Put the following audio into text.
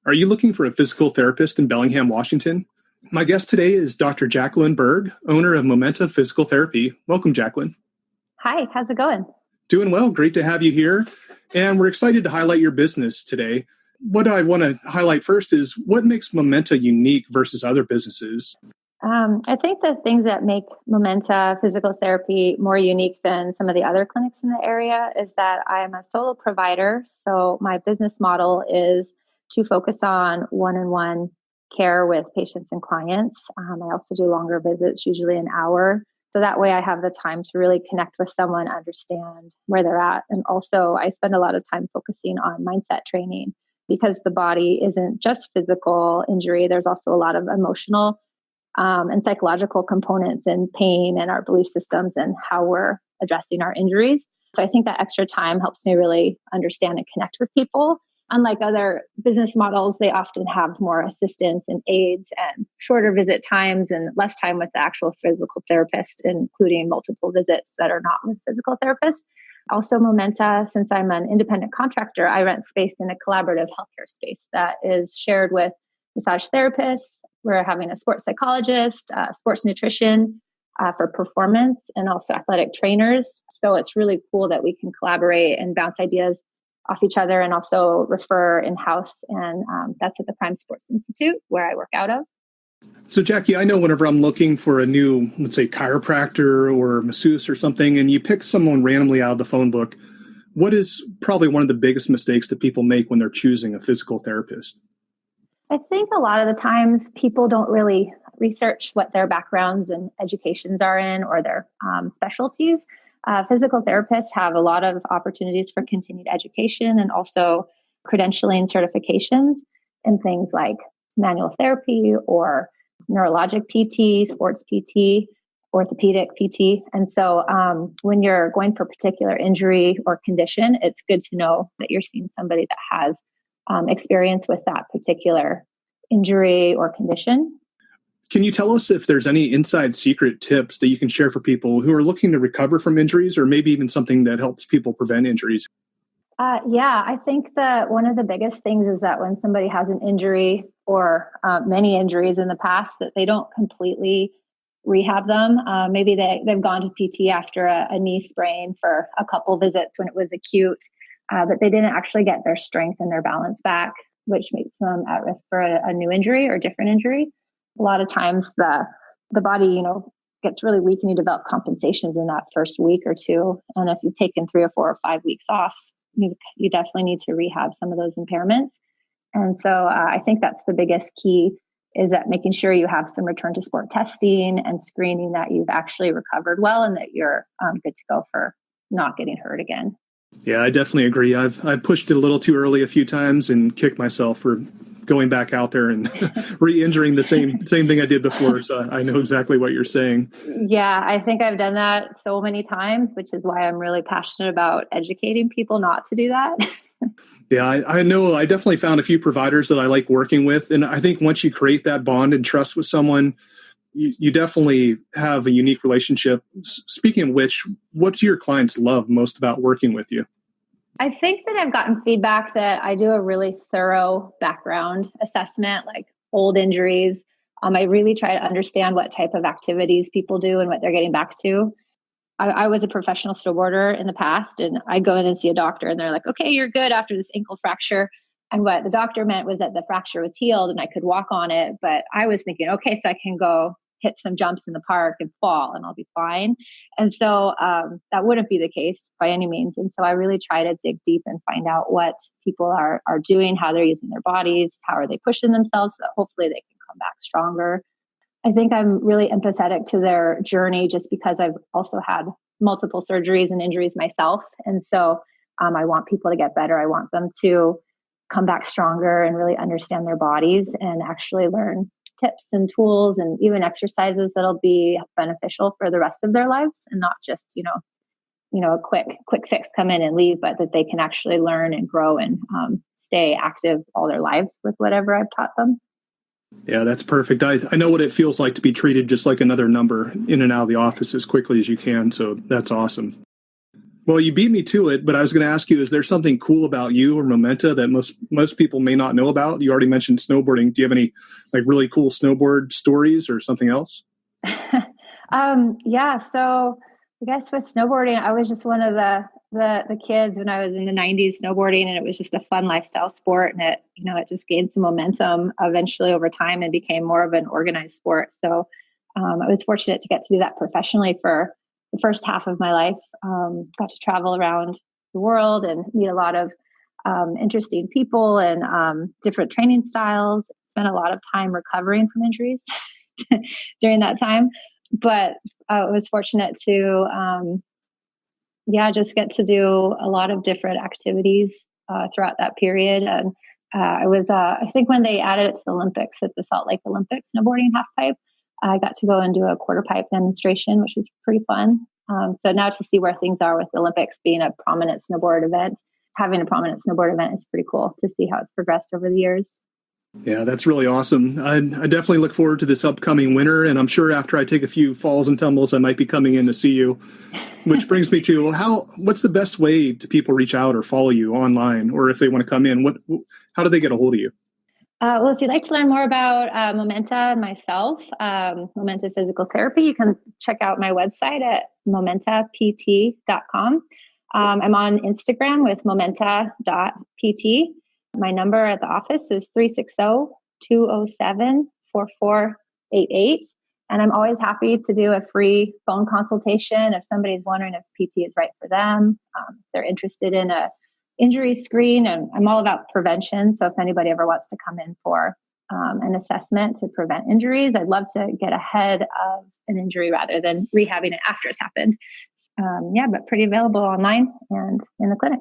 Are you looking for a physical therapist in Bellingham, Washington? My guest today is Dr. Jacqueline Berg, owner of Momenta Physical Therapy. Welcome, Jacqueline. Hi, how's it going? Doing well. Great to have you here. And we're excited to highlight your business today. What I want to highlight first is what makes Momenta unique versus other businesses? I think the things that make Momenta Physical Therapy more unique than some of the other clinics in the area is that I am a solo provider. So my business model is to focus on one-on-one care with patients and clients. I also do longer visits, usually an hour. So that way I have the time to really connect with someone, understand where they're at. And also I spend a lot of time focusing on mindset training because the body isn't just physical injury. There's also a lot of emotional and psychological components in pain and our belief systems and how we're addressing our injuries. So I think that extra time helps me really understand and connect with people. Unlike other business models, they often have more assistance and aids and shorter visit times and less time with the actual physical therapist, including multiple visits that are not with physical therapists. Also, Momenta, since I'm an independent contractor, I rent space in a collaborative healthcare space that is shared with massage therapists. We're having a sports psychologist, sports nutrition for performance, and also athletic trainers. So it's really cool that we can collaborate and bounce ideas off each other and also refer in-house. And that's at the Prime Sports Institute where I work out of. So Jackie, I know whenever I'm looking for a new, let's say, chiropractor or masseuse or something, and you pick someone randomly out of the phone book, what is probably one of the biggest mistakes that people make when they're choosing a physical therapist? I think a lot of the times people don't really research what their backgrounds and educations are in or their specialties. Physical therapists have a lot of opportunities for continued education and also credentialing certifications in things like manual therapy or neurologic PT, sports PT, orthopedic PT. And so when you're going for a particular injury or condition, it's good to know that you're seeing somebody that has experience with that particular injury or condition. Can you tell us if there's any inside secret tips that you can share for people who are looking to recover from injuries or maybe even something that helps people prevent injuries? I think that one of the biggest things is that when somebody has an injury or many injuries in the past, that they don't completely rehab them. Maybe they've gone to PT after a knee sprain for a couple visits when it was acute, but they didn't actually get their strength and their balance back, which makes them at risk for a new injury or different injury. A lot of times the body, gets really weak and you develop compensations in that first week or two. And if you've taken 3 or 4 or 5 weeks off, you definitely need to rehab some of those impairments. And so I think that's the biggest key is that making sure you have some return to sport testing and screening that you've actually recovered well and that you're good to go for not getting hurt again. Yeah, I definitely agree. I've pushed it a little too early a few times and kicked myself for going back out there and re-injuring the same thing I did before. So I know exactly what you're saying. Yeah, I think I've done that so many times, which is why I'm really passionate about educating people not to do that. Yeah, I know. I definitely found a few providers that I like working with. And I think once you create that bond and trust with someone, you definitely have a unique relationship. Speaking of which, what do your clients love most about working with you? I think that I've gotten feedback that I do a really thorough background assessment, like old injuries. I really try to understand what type of activities people do and what they're getting back to. I was a professional snowboarder in the past, and I go in and see a doctor and they're like, okay, you're good after this ankle fracture. And what the doctor meant was that the fracture was healed and I could walk on it. But I was thinking, okay, so I can go hit some jumps in the park and fall and I'll be fine. And so that wouldn't be the case by any means. And so I really try to dig deep and find out what people are doing, how they're using their bodies, how are they pushing themselves so that hopefully they can come back stronger. I think I'm really empathetic to their journey just because I've also had multiple surgeries and injuries myself. And so I want people to get better. I want them to come back stronger and really understand their bodies and actually learn tips and tools and even exercises that'll be beneficial for the rest of their lives and not just, a quick fix, come in and leave, but that they can actually learn and grow and stay active all their lives with whatever I've taught them. Yeah, that's perfect. I know what it feels like to be treated just like another number in and out of the office as quickly as you can. So that's awesome. Well, you beat me to it, but I was going to ask you, is there something cool about you or Momenta that most people may not know about? You already mentioned snowboarding. Do you have any like really cool snowboard stories or something else? Yeah. So I guess with snowboarding, I was just one of the kids when I was in the 90s snowboarding, and it was just a fun lifestyle sport. And it just gained some momentum eventually over time and became more of an organized sport. So I was fortunate to get to do that professionally for the first half of my life. Got to travel around the world and meet a lot of interesting people and different training styles. Spent a lot of time recovering from injuries during that time. But I was fortunate to, just get to do a lot of different activities throughout that period. And I think when they added it to the Olympics at the Salt Lake Olympics, snowboarding half pipe, I got to go and do a quarter pipe demonstration, which was pretty fun. So now to see where things are with the Olympics being a prominent snowboard event, having a prominent snowboard event is pretty cool to see how it's progressed over the years. Yeah, that's really awesome. I definitely look forward to this upcoming winter, and I'm sure after I take a few falls and tumbles, I might be coming in to see you. Which brings me to what's the best way to people reach out or follow you online, or if they want to come in, how do they get a hold of you? Well, if you'd like to learn more about Momenta and myself, Momenta Physical Therapy, you can check out my website at momentapt.com. I'm on Instagram with momenta.pt. My number at the office is 360-207-4488. And I'm always happy to do a free phone consultation if somebody's wondering if PT is right for them, if they're interested in a injury screen. And I'm all about prevention. So if anybody ever wants to come in for an assessment to prevent injuries, I'd love to get ahead of an injury rather than rehabbing it after it's happened. But pretty available online and in the clinic.